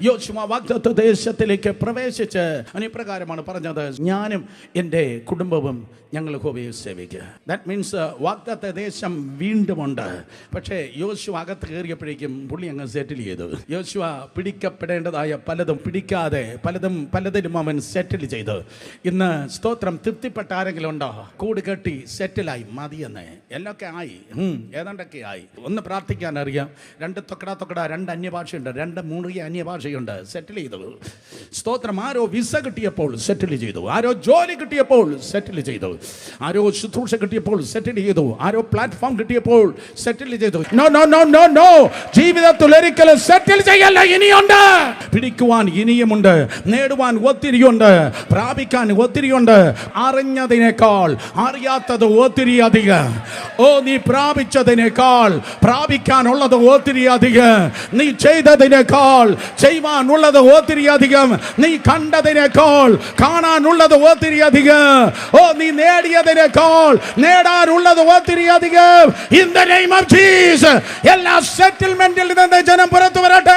യോശുവ വാഗ്ദത്ത ദേശത്തിലേക്ക് പ്രവേശിച്ച് ഇപ്രകാരമാണ് പറഞ്ഞത്, ഞാനും എൻ്റെ കുടുംബവും ഞങ്ങൾ യഹോവയെ സേവിക്കുക. ദാറ്റ് മീൻസ് വാഗ്ദത്ത ദേശം വീണ്ടുമുണ്ട്. പക്ഷേ യോശുവ അകത്ത് കയറിയപ്പോഴേക്കും പുള്ളി അങ്ങ് സെറ്റിൽ ചെയ്തു. യോശുവ പിടിക്കപ്പെടേണ്ടതായ പലതും പിടിക്കാതെ പലതിലും അവൻ സെറ്റിൽ ചെയ്തു. ഇന്ന് സ്തോത്രം തൃപ്തിപ്പെട്ട ആരെങ്കിലും ഉണ്ടോ? കൂട് കെട്ടി സെറ്റിലായി മതിയെന്ന് എല്ലൊക്കെ ആയി, ഏതാണ്ടൊക്കെ ആയി. ഒന്ന് പ്രാർത്ഥിക്കാൻ അറിയാം, രണ്ട് തൊക്കട രണ്ട് അന്യഭാഷയുണ്ട്, രണ്ട് മൂന്ന് അന്യഭാഷയുണ്ട്, സെറ്റിൽ ചെയ്തു. സ്തോത്രം. ആരോ വിസ കിട്ടിയപ്പോൾ സെറ്റിൽ ചെയ്തു, ആരോ ജോലി കിട്ടിയപ്പോൾ സെറ്റിൽ ചെയ്തു, ആരോ ശുശ്രൂഷ കിട്ടിയപ്പോൾ സെറ്റിൽ ചെയ്തു, ആരോ പ്ലാറ്റ്ഫോം കിട്ടിയപ്പോൾ സെറ്റിൽ ചെയ്തു. No no no no no, ജീവിതത്തിൽ ഒരിക്കലും സെറ്റിൽ ചെയ്യല്ല. ഇനിയുണ്ട്, പിടിക്കുവാൻ ഇനിയുമുണ്ട്, നേടുവാൻ ഒത്തിരിയുണ്ട്, പ്രാപിക്കാൻ ഒത്തിരിയുണ്ട്. അറിഞ്ഞതിനേക്കാൾ അറിയാത്തത് ഒത്തിരി അധികം. ഓ, നീ പ്രാപിച്ചതിനേക്കാൾ പ്രാപിക്കാനുള്ളത് ഒത്തിരി അധികം. നീ ചെയ്തതിനേക്കാൾ ചെയ്യുവാനുള്ളത് ഒത്തിരി അധികം. നീ കണ്ടതിനേക്കാൾ കാണാനുള്ളത് ഒത്തിരി അധികം. ഓ, നീ നേടിയതിനേക്കാൾ നേടാനുള്ളത് ഒത്തിരി അധികം. In the name of Jesus എല്ലാ സെറ്റിൽമെന്റിൽ നിന്ന് ജനം പുറത്തു വരട്ടെ.